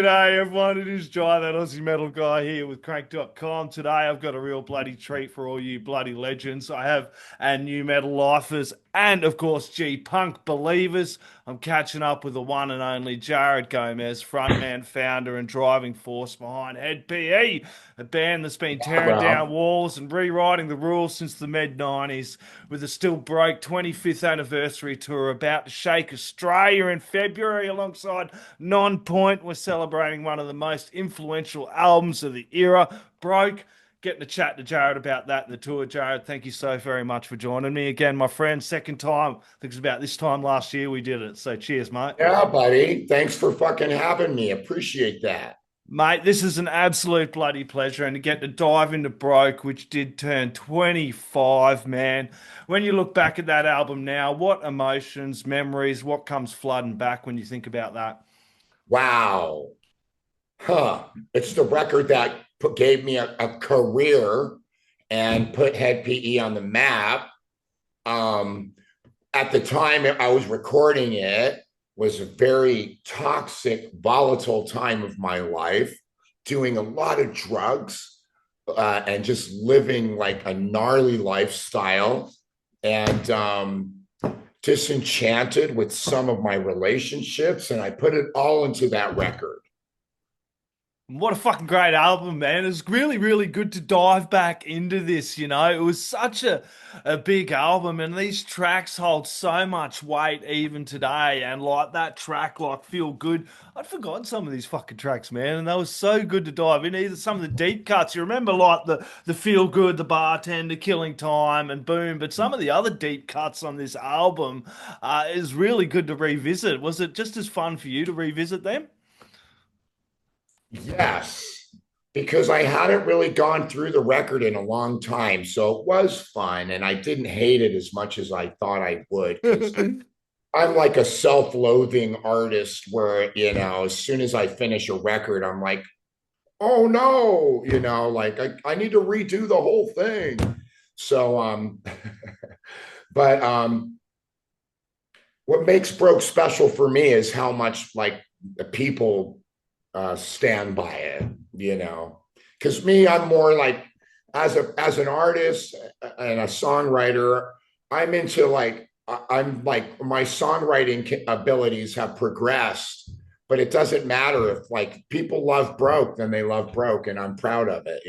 G'day everyone, it is Jai, that Aussie Metal Guy here with Crank.com. Today I've got a real bloody treat for all you bloody legends. I have and new metal lifers and of course G-Punk believers. I'm catching up with the one and only Jahred Gomes, frontman, founder and driving force behind HED, a band that's been Yeah, tearing down bro. walls and rewriting the rules since the mid-90s, with a still broke 25th anniversary tour about to shake Australia in February alongside Nonpoint. We're celebrating one of the most influential albums of the era. Broke. Getting to chat to Jahred about that in the tour. Jahred, thank you so very much for joining me again, my friend. Second time. I think it was about this time last year we did it. So cheers, mate. Yeah, buddy. Thanks for fucking having me. Appreciate that. Mate, this is an absolute bloody pleasure, and to get to dive into Broke, which did turn 25, man. When you look back at that album now, what emotions, memories, what comes flooding back when you think about that? Wow. Huh. It's the record that gave me a career and put Head PE on the map. Um, at the time I was recording it was a very toxic, volatile time of my life, doing a lot of drugs and just living like a gnarly lifestyle. And disenchanted with some of my relationships, and I put it all into that record. What a fucking great album, man. It was really, really good to dive back into this, you know. It was such a big album, and these tracks hold so much weight even today. And like that track, like Feel Good, I'd forgotten some of these fucking tracks, man, and they were so good to dive in. Either some of the deep cuts, you remember like the Feel Good, the Bartender, Killing Time, and Boom, but some of the other deep cuts on this album is really good to revisit. Was it just as fun for you to revisit them? Yes, because I hadn't really gone through the record in a long time. So it was fun, and I didn't hate it as much as I thought I would because I'm like a self loathing artist where, as soon as I finish a record, I'm like, oh no, like I need to redo the whole thing. So, but what makes Broke special for me is how much like the people stand by it. Because me, I'm more like as an artist and a songwriter, I'm into like I'm like my songwriting abilities have progressed, but it doesn't matter if like people love Broke, then they love Broke, and I'm proud of it.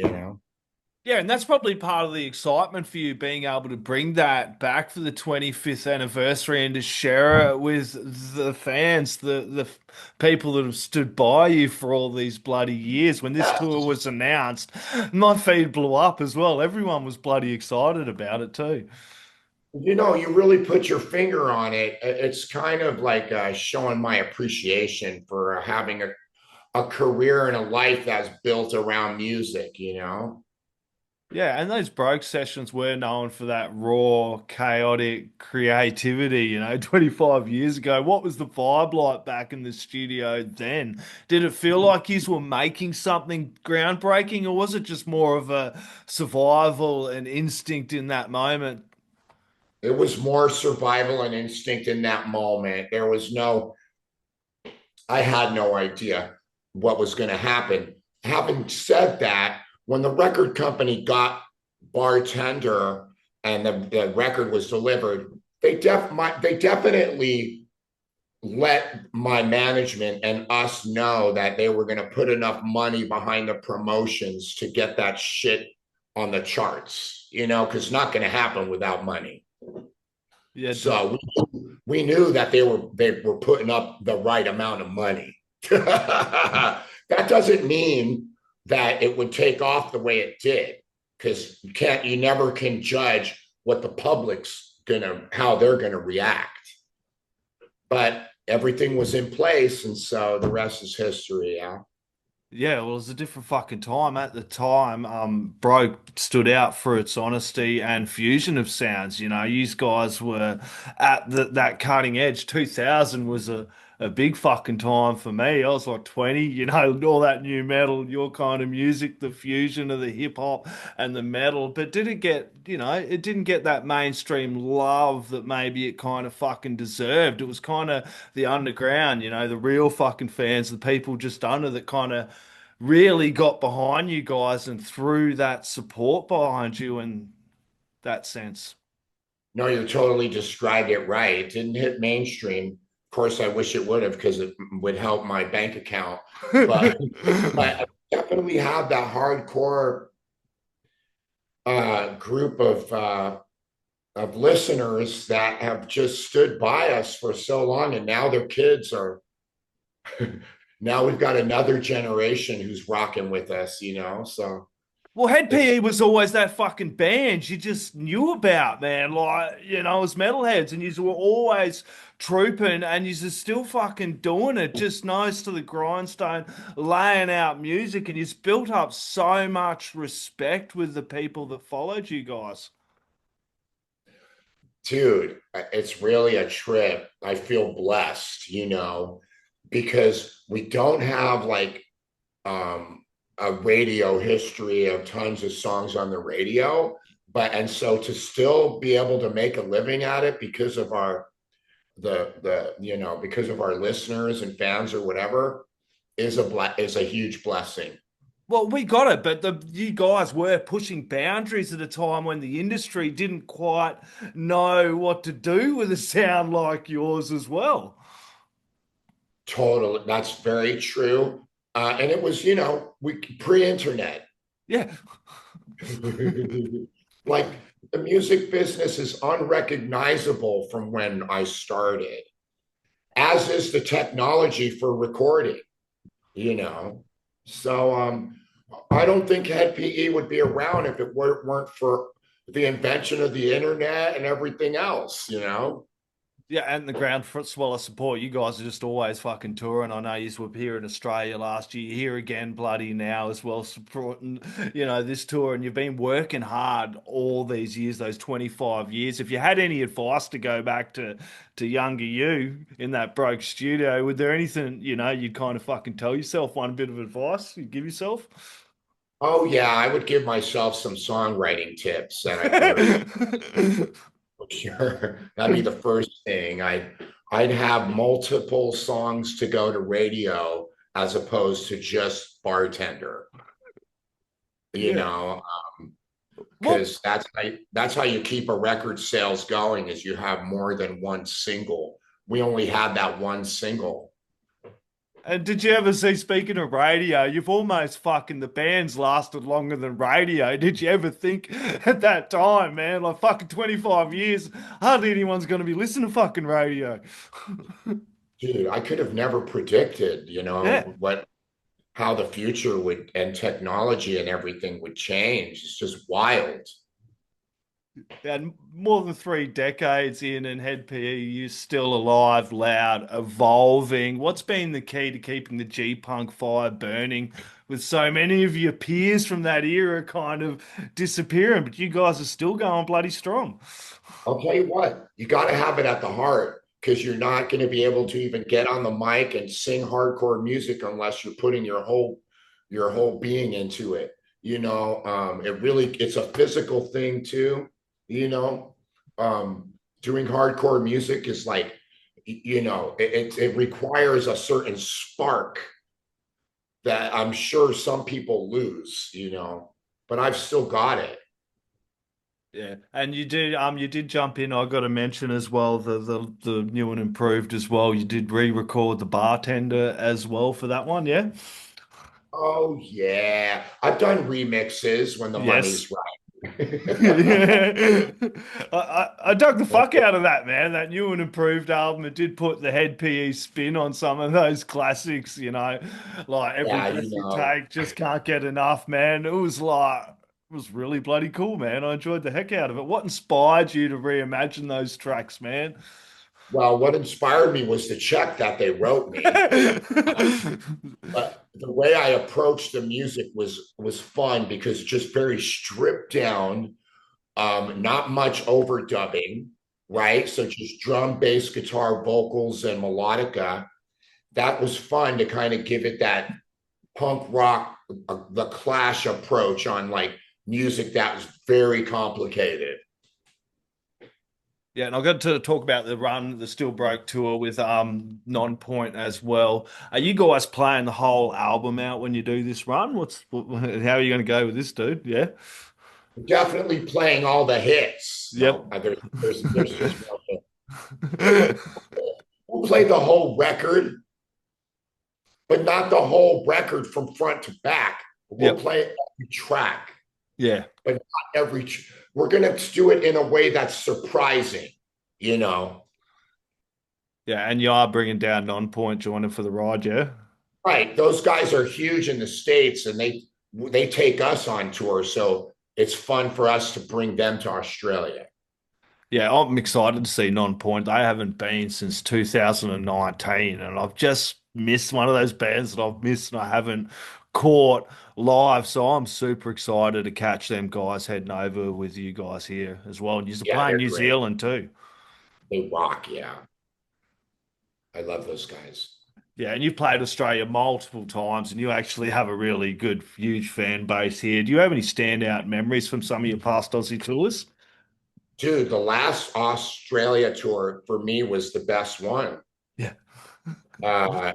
Yeah, and that's probably part of the excitement for you being able to bring that back for the 25th anniversary and to share it with the fans, the people that have stood by you for all these bloody years. When this tour was announced, my feed blew up as well. Everyone was bloody excited about it too. You really put your finger on it. It's kind of like showing my appreciation for having a career and a life that's built around music. Yeah, and those Broke sessions were known for that raw, chaotic creativity, 25 years ago. What was the vibe like back in the studio then? Did it feel like you were making something groundbreaking, or was it just more of a survival and instinct in that moment? It was more survival and instinct in that moment. I had no idea what was going to happen. Having said that, when the record company got Bartender and the record was delivered, they definitely let my management and us know that they were going to put enough money behind the promotions to get that shit on the charts, because it's not going to happen without money. Yeah, So we knew that they were putting up the right amount of money. That doesn't mean that it would take off the way it did, because you never can judge what the public's how they're gonna react. But everything was in place, and so the rest is history. Yeah. Yeah, well, it was a different fucking time. At the time, Broke stood out for its honesty and fusion of sounds. You guys were at that cutting edge. 2000 was a big fucking time for me. I was like 20, all that new metal, your kind of music, the fusion of the hip hop and the metal. But did it get, it didn't get that mainstream love that maybe it kind of fucking deserved. It was kind of the underground, the real fucking fans, the people just under that kind of really got behind you guys and threw that support behind you in that sense. No, you totally described it right. It didn't hit mainstream. Of course, I wish it would have because it would help my bank account. But but I definitely have that hardcore group of listeners that have just stood by us for so long, and now their kids are. Now we've got another generation who's rocking with us. So Well, Head it's PE was always that fucking band you just knew about, man. Like, as metalheads, and you were always trooping, and you're still fucking doing it, just nose to the grindstone, laying out music, and you've built up so much respect with the people that followed you guys. dude, it's really a trip. I feel blessed, because we don't have like a radio history of tons of songs on the radio, and so to still be able to make a living at it because of our because of our listeners and fans or whatever is a huge blessing. Well, we got it, but you guys were pushing boundaries at a time when the industry didn't quite know what to do with a sound like yours as well. Total, that's very true. And it was, we pre-internet. Yeah. Like the music business is unrecognizable from when I started, as is the technology for recording, you know. So I don't think Head PE would be around if it weren't for the invention of the internet and everything else. Yeah, and the ground for swell of support. You guys are just always fucking touring. I know you were here in Australia last year, here again, bloody now as well, supporting, this tour. And you've been working hard all these years, those 25 years. If you had any advice to go back to younger you in that broke studio, would there anything, you'd kind of fucking tell yourself one bit of advice you'd give yourself? Oh yeah, I would give myself some songwriting tips that I've learned. Sure. That'd be the first thing. I'd have multiple songs to go to radio as opposed to just bartender, you Yeah. know, Well, because that's how you keep a record sales going is you have more than one single. We only had that one single. and did you ever see, speaking of radio, you've almost fucking the band's lasted longer than radio. Did you ever think at that time, man, like fucking 25 years, hardly anyone's going to be listening to fucking radio? Dude, I could have never predicted, Yeah. what how the future would and technology and everything would change. It's just wild. And more than 3 decades in and Head PE, you're still alive, loud, evolving. What's been the key to keeping the G-Punk fire burning with so many of your peers from that era kind of disappearing, but you guys are still going bloody strong? I'll tell you what, you got to have it at the heart because you're not going to be able to even get on the mic and sing hardcore music unless you're putting your whole being into it. It's a physical thing too. You know, doing hardcore music is like, it requires a certain spark that I'm sure some people lose. But I've still got it. Yeah, and you did jump in. I got to mention as well the new and improved as well. You did re-record the bartender as well for that one, yeah. Oh yeah, I've done remixes when the Yes. money's right. Yeah. I dug the fuck out of that, man. That new and improved album. It did put the Head PE spin on some of those classics, like every Yeah, breath you take, just can't get enough, man. It was really bloody cool, man. I enjoyed the heck out of it. What inspired you to reimagine those tracks, man? well, what inspired me was the check that they wrote me. But the way I approached the music was fun because it's just very stripped down, not much overdubbing, right? So just drum, bass, guitar, vocals, and melodica. that was fun to kind of give it that punk rock, the Clash approach on like music that was very complicated. Yeah, and I got to talk about the run, the Still Broke tour with Nonpoint as well. Are you guys playing the whole album out when you do this run? How are you going to go with this, dude? Yeah. Definitely playing all the hits. Yep. No, there's just one hit. We'll play the whole record, but not the whole record from front to back. We'll Yep. play every track, Yeah. but not every. We're gonna do it in a way that's surprising, you know. Yeah, and you are bringing down Nonpoint joining for the ride, yeah? Right? Those guys are huge in the states, and they take us on tour, so it's fun for us to bring them to Australia. Yeah, I'm excited to see Nonpoint. They haven't been since 2019, and I've just missed one of those bands that I've missed and I haven't caught live. So I'm super excited to catch them guys heading over with you guys here as well. And you're Yeah, playing they're New great. Zealand too. They rock. Yeah, I love those guys. Yeah, and you've played Australia multiple times and you actually have a really good, huge fan base here. Do you have any standout memories from some of your past Aussie tours? Dude, the last Australia tour for me was the best one. Yeah.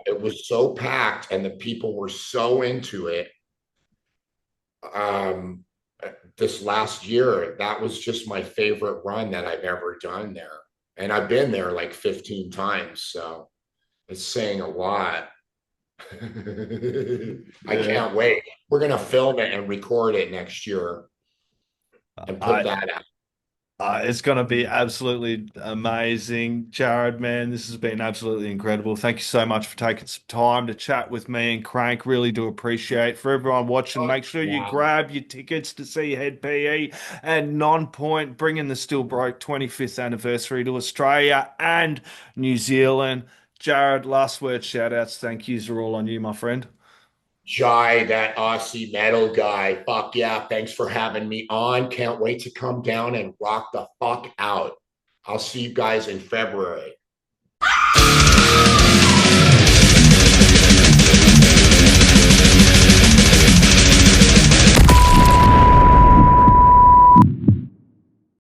It was so packed and the people were so into it. Um, this last year, that was just my favorite run that I've ever done there. And I've been there like 15 times. So it's saying a lot. I Yeah. can't wait. We're going to film it and record it next year and put I that out. It's going to be absolutely amazing. Jared, man, this has been absolutely incredible. Thank you so much for taking some time to chat with me and Crank. Really do appreciate. For everyone watching, Oh, make sure you yeah. grab your tickets to see Head PE and Nonpoint bringing the Still Broke 25th anniversary to Australia and New Zealand. Jared, last word shout outs. Thank yous are all on you, my friend. Jai, that Aussie metal guy. Fuck yeah. Thanks for having me on. Can't wait to come down and rock the fuck out. I'll see you guys in February.